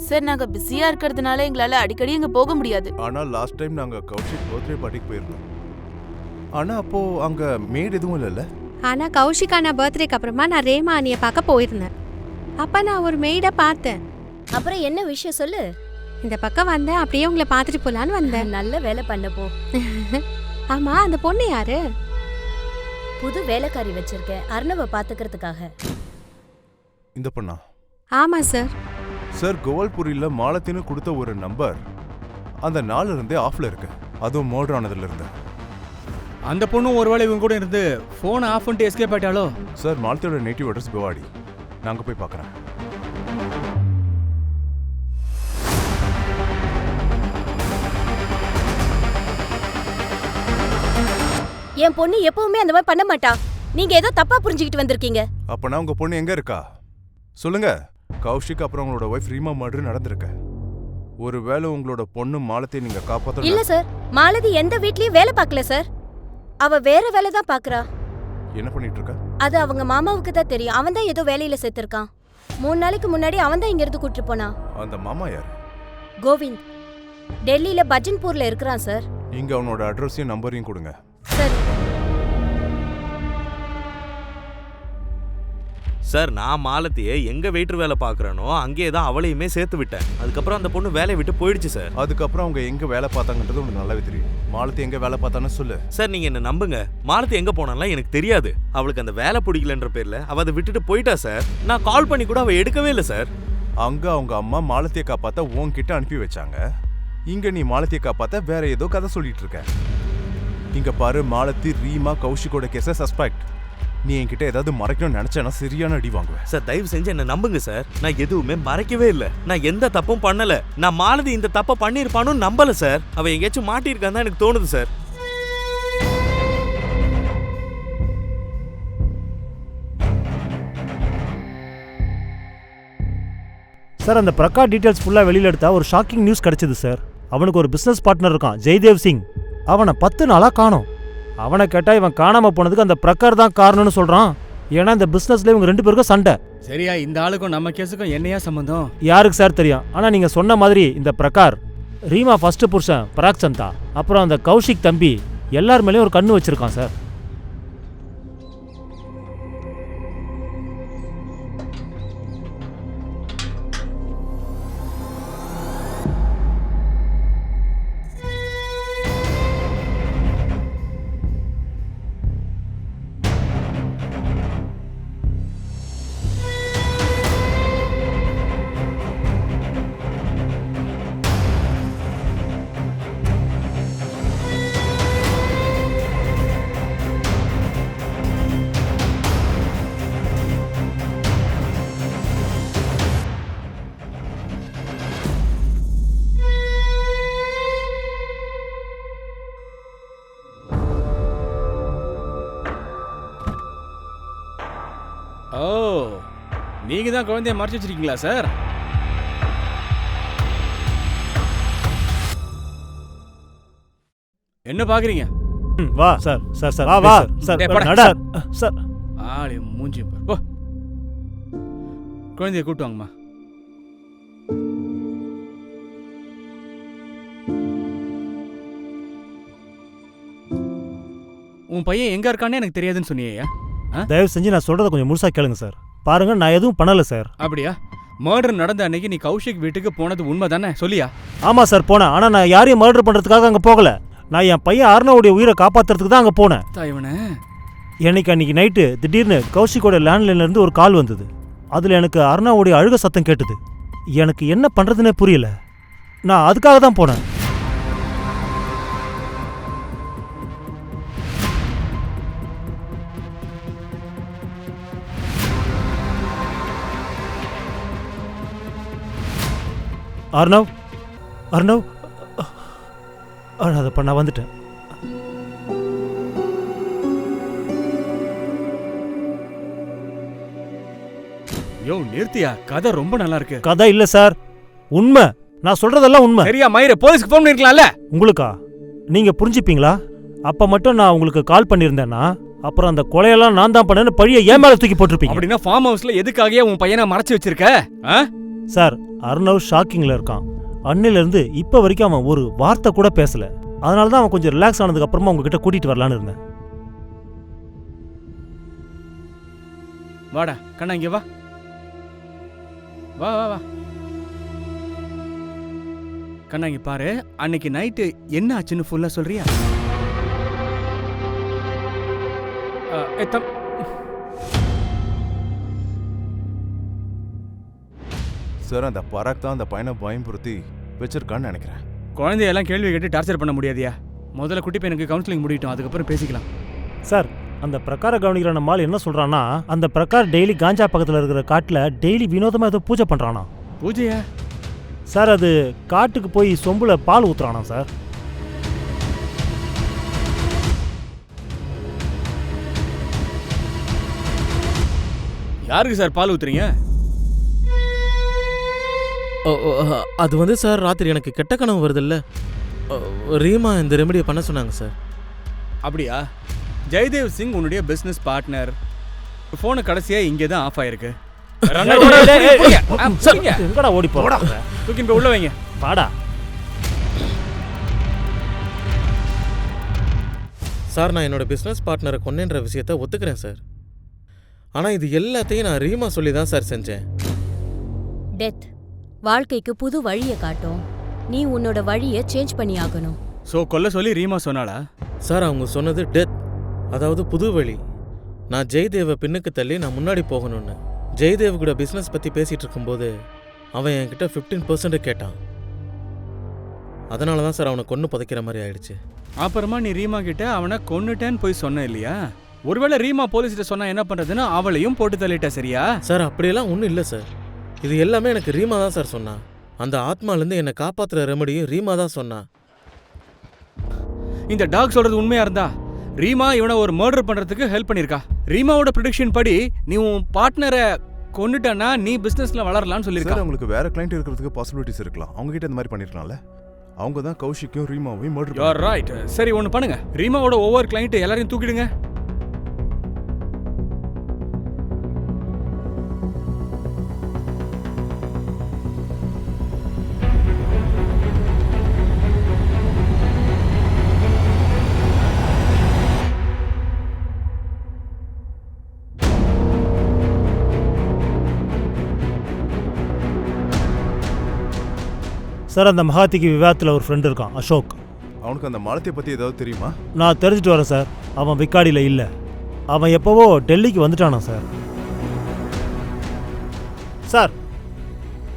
சார், நாங்க பிஸியா இருக்கிறதுனால எங்களால அடிக்கடி இங்க போக முடியாது. ஆனா லாஸ்ட் டைம் நாங்க கௌஷிக் பர்த்டே பார்ட்டிக்கு போயிருந்தோம். ஆனா அப்போ அங்க மேட் எதுவும் இல்லைல்ல? ஆனா கௌஷிகான பர்த்டேக்கு அப்புறமா நான் ரேமா அண்ணியை பார்க்க போயிருந்தேன். அப்ப நான் ஒரு மெய்டை பார்த்தேன். அப்புறம் என்ன விஷயம் சொல்லு. இந்த பக்கம் வந்தேன், அப்படியே உங்களை பார்த்துட்டு போலான்னு வந்தேன். நல்ல வேலை பண்ணப்போ. ஆமா, அந்த பொண்ணு யாரு? புது வேலைக்காரி வச்சிருக்கேன், அர்ணவ பாத்துக்கிறதுக்காக. இந்த பொண்ணா? ஆமா சார். சார், கோவல்புரியில் மாலத்தின்னு கொடுத்த ஒரு நம்பர் அந்த நாள்ல இருந்தே ஆஃப்ல இருக்கு. அதுவும் மர்டர் ஆனதுல இருந்து. அந்த பொண்ணும் ஒருவேளை இவங்க கூட இருந்து போன் ஆஃப் பண்ணிட்டு எஸ்கேப் ஆயிட்டாலோ? சார், மாலத்தியோட நேட்டிவ் அட்ரஸ் குவாடி. நாங்க போய் பார்க்கறேன். என் பொண்ணு எப்பவுமே அந்த மாதிரி பண்ண மாட்டா. நீங்க ஏதோ தப்பா புரிஞ்சுக்கிட்டு வந்திருக்கீங்க. அப்பனா உங்க பொண்ணு எங்க இருக்கா சொல்லுங்க. கௌஷிக் அப்புறம் உங்களோட ஒய்ஃப் ரீமா மர்டர் நடந்திருக்கு. ஒருவேளை உங்களோட பொண்ணு மாலத்தை நீங்க காப்பாத்த. இல்ல சார், மாலதி எந்த வீட்லயும் வேலை பார்க்கல சார். அவ வேற வேலை தான் பாக்குறா. என்ன பண்ணிட்டு இருக்கா? அது அவங்க மாமாவுக்கு தான் தெரியும். அவன் தான் ஏதோ வேலையில சேர்த்திருக்கான். 3 நாளைக்கு முன்னாடி அவன் தான் இங்க இருந்து கூட்டிட்டு போனா. அந்த மாமா யார்? கோவிந்த். டெல்லியில பஜன்பூர்ல இருக்கிறான் சார். நீங்க அவனோட அட்ரஸையும் நம்பரையும் கொடுங்க. சரி சார், நான் மாலத்தியை எங்க வெயிட்டர் வேலை பார்க்குறேனோ அங்கேயே தான் அவளையுமே சேர்த்து விட்டேன். அதுக்கப்புறம் அந்த பொண்ணு வேலையை விட்டு போயிடுச்சு சார். அதுக்கப்புறம் அவங்க எங்க வேலை பார்த்தாங்கன்றது உனக்கு நல்லாவே தெரியும். மாலத்தி எங்க வேலை பார்த்தான்னு சொல்லு. சார், நீங்க என்ன நம்புங்க, மாலத்தி எங்க போனாலாம் எனக்கு தெரியாது. அவளுக்கு அந்த வேலை பிடிக்கலன்ற பேர்ல அவ அதை விட்டுட்டு போயிட்டா சார். நான் கால் பண்ணி கூட அவ எடுக்கவே இல்லை சார். அங்க அவங்க அம்மா மாலத்தியை காப்பாத்த உன்கிட்ட அனுப்பி வச்சாங்க. இங்க நீ மாலத்தியை காப்பாத்த வேற ஏதோ கதை சொல்லிட்டு இருக்க. இங்க பாரு, மாலத்தி ரீமா கௌஷிக்கோட கேஸ சஸ்பெக்ட். நீ என்கிட்ட ஏதாவது மறைக்கணும்னு நினைச்சேன்னா சரியான அடி வாங்குவேன். சார், தயவு செஞ்சு என்ன நம்புங்க சார். நான் எதுவுமே மறைக்கவே இல்லை. நான் எந்த தப்பும் பண்ணல. நான் மாலதி இந்த தப்பை பண்ணியிருப்பானு நம்பல சார். அவ எங்கேயாச்சும் மாட்டியிருக்கான்னு தான் எனக்கு தோணுது சார். சார், அந்த பிரகாஷ் டீடைல்ஸ் ஃபுல்லாக வெளியில் எடுத்தா ஒரு ஷாக்கிங் நியூஸ் கிடைச்சது சார். அவனுக்கு ஒரு பிஸ்னஸ் பார்ட்னர் இருக்கான், ஜெய்தேவ் சிங். அவனை 10 நாளாக காணோம். அவனை கேட்டால் இவன் காணாமல் போனதுக்கு அந்த பிரகார் தான் காரணம்னு சொல்கிறான். ஏன்னா இந்த பிஸ்னஸில் இவங்க 2 பேருக்கும் சண்டை. சரியா, இந்த ஆளுக்கும் நம்ம கேஸுக்கும் என்னையா சம்பந்தம்? யாருக்கு சார் தெரியும். ஆனால் நீங்கள் சொன்ன மாதிரி இந்த பிரகார் ரீமா ஃபர்ஸ்ட் புருஷன் பராக் சந்தா, அப்புறம் அந்த கௌஷிக் தம்பி எல்லார் மேலேயும் ஒரு கண்ணு வச்சிருக்கான் சார். நீங்க தான் குழந்தைய மறைச்சு வச்சிருக்கீங்களா சார்? என்ன பாக்குறீங்க? வா சார் சார் சார் வா சார் டேய், போடா. நட சார். ஆளே மூஞ்சி பாரு. போ. குழந்தைய கூட்டு வாங்கம்மா. உன் பையன் எங்க இருக்கானே எனக்கு தெரியாதுன்னு சொன்னியா? தயவு செஞ்சு நான் சொல்றத கொஞ்சம் முழுசா கேளுங்க சார். பாருங்க, நான் எதுவும் பண்ணல சார். அப்படியா? மர்டர் நடந்த அன்னைக்கு நீ கௌஷிக் வீட்டுக்கு போனது உண்மை தானே? சொல்லியா? ஆமா சார் போனேன். ஆனா நான் யாரையும் மர்டர் பண்றதுக்காக அங்க போகல. நான் என் பையன் அருணாவுடைய உயிரை காப்பாத்துறதுக்கு தான் அங்க போனேன். தாய்வனே, எனக்கு அன்னைக்கு நைட்டு திடீர்னு கௌஷிக்கோட லேண்ட்லைன்ல இருந்து ஒரு கால் வந்தது. அதுல எனக்கு அருணாவுடைய அழுக சத்தம் கேட்டது. எனக்கு என்ன பண்றதுன்னே புரியல. நான் அதுக்காக தான் போனேன். அர்ணவ் அர்ணவ் அழாதப்பா, நான் வந்துட்டேன். யோ நிறுத்தியா? கதை ரொம்ப நல்லா இருக்கு. கதை இல்ல சார், உண்மை. நான் சொல்றதெல்லாம் உண்மை. சரியா மயிர போலீஸ்க்கு போன் பண்ணிருக்கலாம்ல? உங்களுக்கா? நீங்க புரிஞ்சுப்பீங்களா? அப்ப மட்டும் நான் உங்களுக்கு கால் பண்ணியிருந்தேன்னா அப்புறம் அந்த கொலையெல்லாம் நான் தான் பண்ணேன்னு பழிய ஏன் மேல தூக்கி போட்டிருப்பீங்க. அப்படின்னா ஃபார்ம் ஹவுஸ்ல எதுக்காகவே உன் பையனை மறைச்சு வச்சிருக்க? சார், அர்ணவ் ஷாக்கிங்ல இருக்கான். அன்னில இருந்து இப்ப வரைக்கும் அவன் ஒரு வார்த்தை கூட பேசல. அதனால தான் அவன் கொஞ்சம் ரிலாக்ஸ் ஆனதுக்கு அப்புறமா உங்ககிட்ட கூட்டிட்டு வரலான்னு இருந்தேன். வாடா கண்ணா, இங்க வா வா வா வா. கண்ணா இங்க பாரு, அன்னைக்கு நைட்டு என்ன ஆச்சுன்னு ஃபுல்லா சொல்றியா? சார், அந்த பராக் தான் அந்த பையனை பயம்படுத்தி வச்சிருக்கான்னு நினைக்கிறேன். குழந்தையெல்லாம் கேள்வி கேட்டு டார்ச்சர் பண்ண முடியாதியா? முதல்ல குட்டி பையனுக்கு கவுன்சிலிங் முடியட்டும், அதுக்கப்புறம் பேசிக்கலாம். சார், அந்த பிரகார கவனிக்கிற நம்மால் என்ன சொல்றான்னா, அந்த பிரகார் டெய்லி காஞ்சா பக்கத்தில் இருக்கிற காட்டில் டெய்லி வினோதமா ஏதோ பூஜை பண்றானா. பூஜையா? சார், அது காட்டுக்கு போய் சொம்புல பால் ஊத்துறானா சார். யாருக்கு சார் பால் ஊத்துறீங்க? அது வந்து சார், ராத்திரி எனக்கு கெட்ட கனவு வருதுல்ல, ரீமா இந்த ரெமெடியை பண்ண சொன்னாங்க சார். அப்படியா? ஜெயதேவ் சிங் உன்னுடைய பிசினஸ் பார்ட்னர். போனு கடைசியா இங்கே தான் ஆஃப் ஆயிருக்கு. எங்கடா ஓடி போடா, தூக்கி போய் உள்ள வைங்க. பாடா சார். நான் என்னோட பிஸ்னஸ் பார்ட்னரை கொன்னேன்ற விஷயத்த ஒத்துக்கிறேன் சார். ஆனால் இது எல்லாத்தையும் நான் ரீமா சொல்லி தான் சார் செஞ்சேன். டெத் வாழ்க்கைக்கு புது வழியை காட்டும். நீ உன்னோட வழியை சேஞ்ச் பண்ணி ஆகணும். ஸோ கொல்ல சொல்லி ரீமா சொன்னாளா? சார், அவங்க சொன்னது டெத், அதாவது புது வழி. நான் ஜெயதேவை பின்னுக்கு தள்ளி நான் முன்னாடி போகணும்னு. ஜெயதேவ் கூட பிஸ்னஸ் பற்றி பேசிகிட்டு இருக்கும்போது அவன் என்கிட்ட 15% கேட்டான். அதனால தான் சார் அவனை கொன்று புதைக்கிற மாதிரி ஆயிடுச்சு. அப்புறமா நீ ரீமா கிட்ட அவனை கொன்னுட்டேன்னு போய் சொன்ன இல்லையா? ஒருவேளை ரீமா போலீஸ்கிட்ட சொன்னா என்ன பண்றதுன்னு அவளையும் போட்டு தள்ளிட்ட, சரியா? சார், அப்படியெல்லாம் ஒன்றும் இல்லை சார். இது எல்லாமே எனக்கு ரீமா தான் சார் சொன்னா. அந்த ஆத்மாலேருந்து என்னை காப்பாற்றுற ரெமடியும் ரீமா தான் சொன்னா. இந்த டாக் சொல்றது உண்மையா இருந்தா ரீமா இவனை ஒரு மர்டர் பண்றதுக்கு ஹெல்ப் பண்ணிருக்கா. ரீமாவோட ப்ரெடிக்ஷன் படி நீ உன் பார்ட்னரை கொன்னுட்டனா நீ பிசினஸ்ல வளரலாம்னு சொல்லிருக்கா. சார், உங்களுக்கு வேற கிளைண்ட் இருக்கிறதுக்கு பாசிபிலிட்டிஸ் இருக்கலாம். அவங்க கிட்ட இந்த மாதிரி பண்ணிருக்கலாம்ல. அவங்க தான் கௌஷிக்கும் ரீமாவையும் மர்டர் யூ ஆர் ரைட். சரி, ஒன்னு பண்ணுங்க, ரீமாவோட ஒவ்வொரு கிளைண்ட் எல்லாரையும் தூக்கிடுங்க. சார், அந்த மகாத்திக்கு விவாதத்தில் ஒரு ஃப்ரெண்ட் இருக்கான், அசோக். அவனுக்கு அந்த மாலத்தை பத்தி ஏதாவது தெரியுமா? நான் தெரிஞ்சுட்டு வரேன் சார். அவன் விக்காடியில் இல்லை. அவன் எப்போவோ டெல்லிக்கு வந்துட்டானா சார். சார்,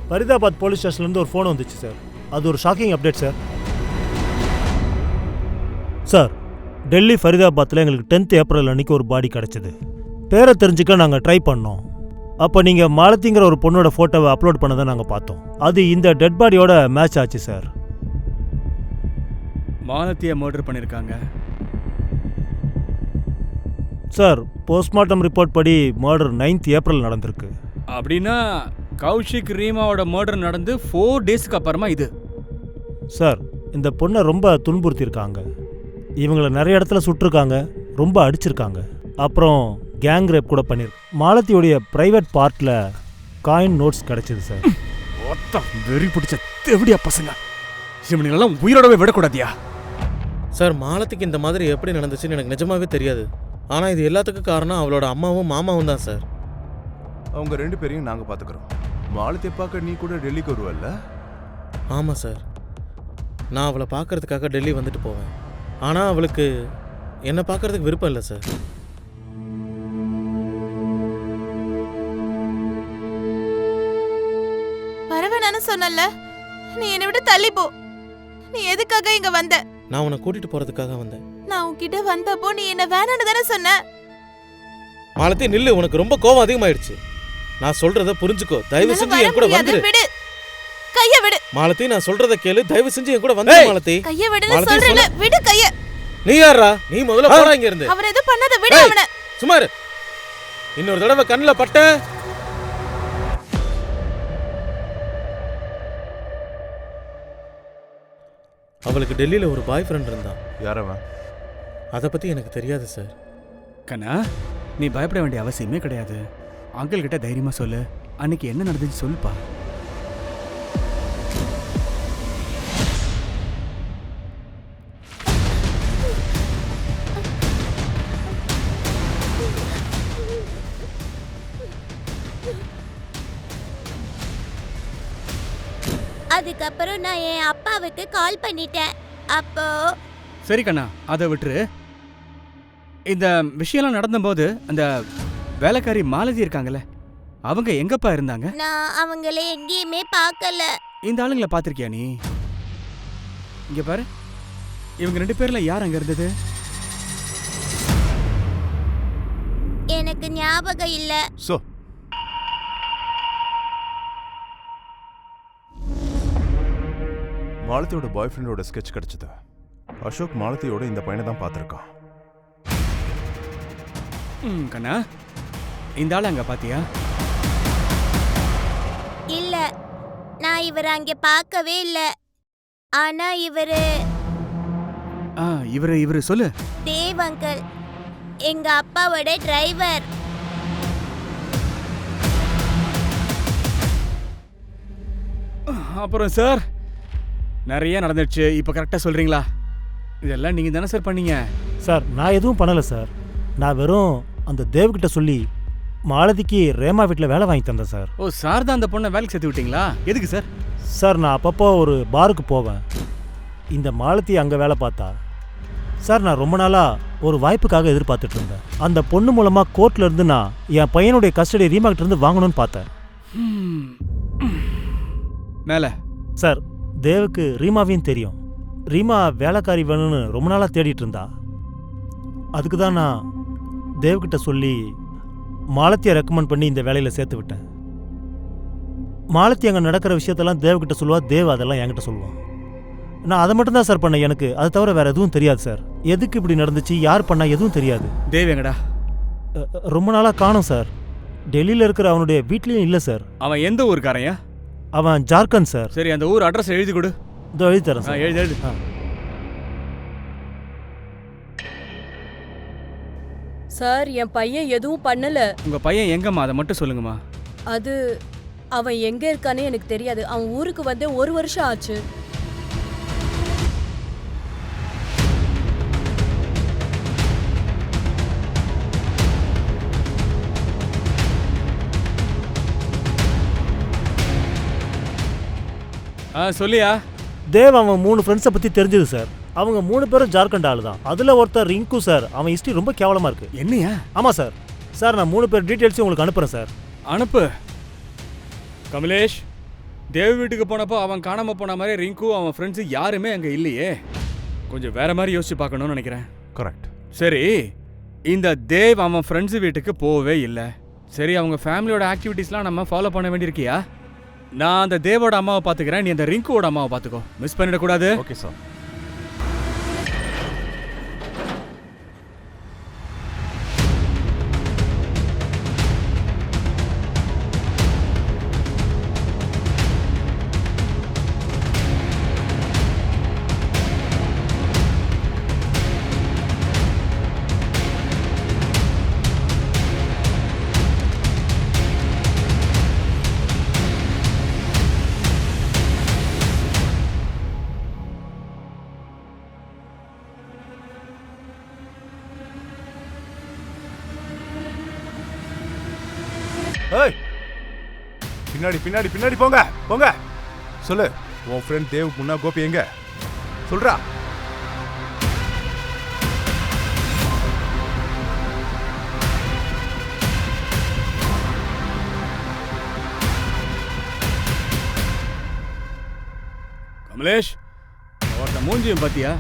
ஃபரிதாபாத் போலீஸ் ஸ்டேஷன்லேருந்து ஒரு ஃபோன் வந்துச்சு சார். அது ஒரு shocking update sir. Sir, Delhi ஃபரிதாபாத்தில் எங்களுக்கு 10th ஏப்ரல் அன்றைக்கி ஒரு பாடி கிடச்சிது. பேரை தெரிஞ்சுக்க நாங்கள் ட்ரை பண்ணோம். அப்போ நீங்கள் மாலத்திங்கிற ஒரு பொண்ணோட ஃபோட்டோவை அப்லோட் பண்ணதை நாங்கள் பார்த்தோம். அது இந்த டெட் பாடியோட மேட்ச் ஆச்சு சார். மாலத்தியை மர்டர் பண்ணியிருக்காங்க சார். போஸ்ட்மார்ட்டம் ரிப்போர்ட் படி மர்டர் 9th ஏப்ரல் நடந்திருக்கு. அப்படின்னா கௌஷிக் ரீமாவோட மர்டர் நடந்து 4 டேஸ்க்கு அப்புறமா இது. சார் இந்த பொண்ணை ரொம்ப துன்புறுத்தியிருக்காங்க. இவங்கள நிறைய இடத்துல சுட்டிருக்காங்க, ரொம்ப அடிச்சிருக்காங்க. அப்புறம் கேங் ரேப் கூட பண்ணியிருக்கு. மாலத்தியோடைய ப்ரைவேட் பார்ட்டில் காயின் நோட்ஸ் கிடச்சிது சார். வெறி பிடிச்ச தேவடியா பசங்க, இவனுங்களெல்லாம் உயிரோடவே விடக்கூடாதியா? சார் மாலத்திக்கு இந்த மாதிரி எப்படி நடந்துச்சுன்னு எனக்கு நிஜமாவே தெரியாது. ஆனால் இது எல்லாத்துக்கும் காரணம் அவளோட அம்மாவும் மாமாவும் தான் சார். அவங்க 2 பேரையும் நாங்கள் பார்த்துக்குறோம். மாலத்தியை பார்க்க நீ கூட டெல்லிக்கு வருவல்ல? ஆமாம் சார், நான் அவளை பார்க்கறதுக்காக டெல்லி வந்துட்டு போவேன். ஆனால் அவளுக்கு என்னை பார்க்கறதுக்கு விருப்பம் இல்லை சார். வரவேணான்னு சொன்னல, நீ என்னை விட்டு தள்ளி போ. நீ எதுக்காக இங்க வந்த? நான் உன்னை கூட்டிட்டு போறதுக்காக வந்தேன். நான் உன்கிட்ட வந்தப்போ நீ என்ன வேணான்னு தானே சொன்ன. மாலத்தி நில்லு, உனக்கு ரொம்ப கோவம் அதிகமாயிடுச்சு. நான் சொல்றத புரிஞ்சுக்கோ, தயவு செஞ்சு என் கூட வந்துரு. விடு, கைய விடு. மாலத்தி நான் சொல்றத கேளு, தயவு செஞ்சு என் கூட வந்துரு. மாலத்தி கைய விடுன்னு சொல்றேல, விடு கைய. நீ யாரா? நீ முதல்ல போடா இங்க இருந்து. அவன் எது பண்ணாத, விடு அவனை. சும்மா இரு. இன்னொரு தடவை கண்ணுல பட்ட அவளுக்கு டெல்லியில ஒரு பாய் ஃப்ரெண்ட் இருந்தான். யாரவன்? அதை பத்தி எனக்கு தெரியாது சார். கண்ணா, நீ பயப்பட வேண்டிய அவசியமே கிடையாது. அங்கிள் கிட்ட தைரியமா சொல்லு. அன்னைக்கு என்ன நடந்துச்சு சொல்லுப்பா. அதுக்கப்புறம் நான் என் அப்பாவுக்கு கால் பண்ணிட்டேன். அப்போ சரி கண்ணா, அதை விட்டுரு. இந்த விஷயம்லாம் நடந்தபோது அந்த வேலைக்காரி மாலதி இருக்காங்கல்ல, அவங்க எங்கப்பா இருந்தாங்க? நான் அவங்கள எங்கேயுமே பார்க்கல. இந்த ஆளுங்களை பார்த்திருக்கியா நீ? இங்க பாரு, இவங்க 2 பேர்ல யார் அங்க இருந்தது? எனக்கு ஞாபகம் இல்ல. சோ மாலத்தியோட பாய் ஃப்ரெண்டோட ஸ்கெட்ச் கிடைச்சது. அசோக் மாலத்தியோட இந்த பையனை தான் பார்த்துருக்கான். கண்ணா, இந்த ஆள் அங்க பாத்தியா? இல்ல, நான் இவரை அங்க பார்க்கவே இல்ல. ஆனா இவரு சொல்லு. தேவ் அங்கிள், எங்க அப்பாவோட டிரைவர். அப்புறம் சார், நிறைய நடந்துடுச்சு. இப்போ கரெக்டாக சொல்கிறீங்களா? இதெல்லாம் நீங்கள் தானே சார் பண்ணீங்க? சார் நான் எதுவும் பண்ணலை சார். நான் வெறும் அந்த தேவ்கிட்ட சொல்லி மாலதிக்கு ரேமா வீட்டில் வேலை வாங்கி தந்தேன் சார். ஓ, சார் தான் அந்த பொண்ணை வேலைக்கு சேர்த்து விட்டீங்களா? எதுக்கு சார்? சார் நான் அப்பப்போ ஒரு பாருக்கு போவேன். இந்த மாலதி அங்கே வேலை பார்த்தா சார். நான் ரொம்ப நாளாக ஒரு வாய்ப்புக்காக எதிர்பார்த்துட்டு இருந்தேன். அந்த பொண்ணு மூலமாக கோர்ட்டில் இருந்து நான் என் பையனுடைய கஸ்டடி ரீமாக்கிட்ட இருந்து வாங்கணும்னு பார்த்தேன். மேலே சார், தேவுக்கு ரீமாவையும் தெரியும். ரீமா வேலைக்காரி வேணும்னு ரொம்ப நாளாக தேடிட்டு இருந்தா. அதுக்கு தான் நான் தேவ்கிட்ட சொல்லி மாலத்தியை ரெக்கமெண்ட் பண்ணி இந்த வேலையில் சேர்த்து விட்டேன். மாலத்தி அங்கே நடக்கிற விஷயத்தெல்லாம் தேவ்கிட்ட சொல்லுவா, தேவ் அதெல்லாம் என்கிட்ட சொல்லுவான். நான் அதை மட்டும்தான் சார் பண்ணேன். எனக்கு அதை தவிர வேறு எதுவும் தெரியாது சார். எதுக்கு இப்படி நடந்துச்சு, யார் பண்ணா எதுவும் தெரியாது. தேவ் எங்கடா? ரொம்ப நாளாக காணோம் சார். டெல்லியில் இருக்கிற அவனுடைய வீட்லேயும் இல்லை சார். அவன் எந்த ஊருக்காரையா? அவன் ஜார்க்கண்ட் சார். சரி, அந்த ஊர் அட்ரஸ் எழுதி கொடு. இதோ எழுதி தரேன் சார். எழுதி. சார், என் பையன் எதுவும் பண்ணல. உங்க பையன் எங்கம்மா, அதை மட்டும் சொல்லுங்கம்மா. அது அவன் எங்க இருக்கானே எனக்கு தெரியாது. அவன் ஊருக்கு வந்து 1 வருஷம் ஆச்சு. சொல்லியா? தேவ் அவன் 3 ஃப்ரெண்ட்ஸை பற்றி தெரிஞ்சது சார். அவங்க 3 பேரும் ஜார்க்கண்ட் ஆளு தான். அதில் ஒருத்தர் ரிங்கு சார். அவன் ஹிஸ்ட்ரி ரொம்ப கேவலமாக இருக்கு. என்னையா? ஆமாம் சார். சார் நான் 3 பேர் டீட்டெயில்ஸையும் உங்களுக்கு அனுப்புகிறேன் சார். அனுப்பு. கமலேஷ், தேவ் வீட்டுக்கு போனப்போ அவன் காணாமல் போன மாதிரி ரிங்கு அவன் ஃப்ரெண்ட்ஸு யாருமே அங்கே இல்லையே. கொஞ்சம் வேற மாதிரி யோசிச்சு பார்க்கணும்னு நினைக்கிறேன். கரெக்ட். சரி, இந்த தேவ் அவன் ஃப்ரெண்ட்ஸு வீட்டுக்கு போகவே இல்லை. சரி, அவங்க ஃபேமிலியோட ஆக்டிவிட்டீஸ்லாம் நம்ம ஃபாலோ பண்ண வேண்டியிருக்கியா? நான் அந்த தேவோட அம்மாவை பார்த்துக்கிறேன், நீ அந்த ரிங்குவோட அம்மாவை பார்த்துக்கோ. மிஸ் பண்ணிடக்கூடாது. Okay sir. பின்னாடி பின்னாடி பின்னாடி போங்க போங்க. சொல்லு, உன் ஃப்ரெண்ட் தேவ் முன்னா கோபி எங்க? சொல்றா. கமலேஷ், ஒருத்த மூஞ்சியும் பாத்தியா?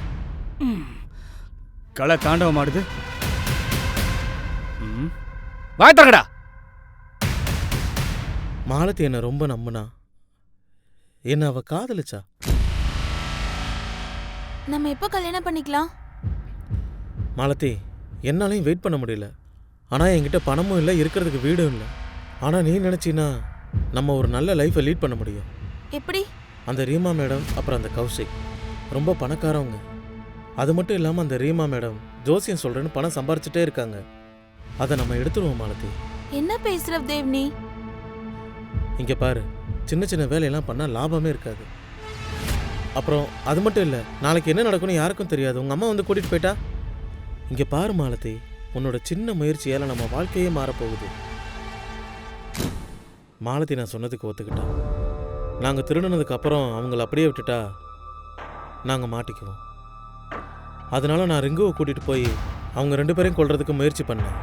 களை தாண்டவம் ஆடுது. வாய் தரங்கடா. மாலதி என்னை ரொம்ப நம்புனா. என்ன அவ காதலிச்சா. நம்ம எப்போ கல்யாணம் பண்ணிக்கலாம்? மாலதி, என்னாலையும் வெயிட் பண்ண முடியல. ஆனால் என்கிட்ட பணமும் இல்லை, இருக்கிறதுக்கு வீடும் இல்லை. ஆனால் நீ நினச்சின்னா நம்ம ஒரு நல்ல லைஃப்பை லீட் பண்ண முடியும். எப்படி? அந்த ரீமா மேடம் அப்புறம் அந்த கௌஷிக் ரொம்ப பணக்காரவங்க. அது மட்டும் இல்லாமல் அந்த ரீமா மேடம் ஜோசியம் சொல்கிறேன்னு பணம் சம்பாரிச்சுட்டே இருக்காங்க. அதை நம்ம எடுத்துருவோம் மாலதி. என்ன பேசுற தேவ் நீ? இங்கே பாரு, சின்ன சின்ன வேலையெல்லாம் பண்ணால் லாபமே இருக்காது. அப்புறம் அது மட்டும் இல்லை, நாளைக்கு என்ன நடக்கும்னு யாருக்கும் தெரியாது. உங்கள் அம்மா வந்து கூட்டிகிட்டு போயிட்டா? இங்கே பாரு மாலதி, உன்னோட சின்ன முயற்சியால் நம்ம வாழ்க்கையே மாறப்போகுது. மாலதி நான் சொன்னதுக்கு ஒத்துக்கிட்டா. நாங்கள் திருடினதுக்கு அப்புறம் அவங்கள அப்படியே விட்டுட்டா நாங்கள் மாட்டிக்குவோம். அதனால நான் ரிங்குவை கூட்டிகிட்டு போய் அவங்க 2 பேரையும் கொல்றதுக்கு முயற்சி பண்ணேன்.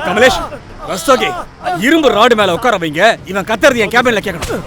கமலேஷ், ரஸ்தோகி, இரும்பு ராடு மேல உட்கார வைங்க. இவன் கத்துறது என் கேபின்ல கேட்கணும்.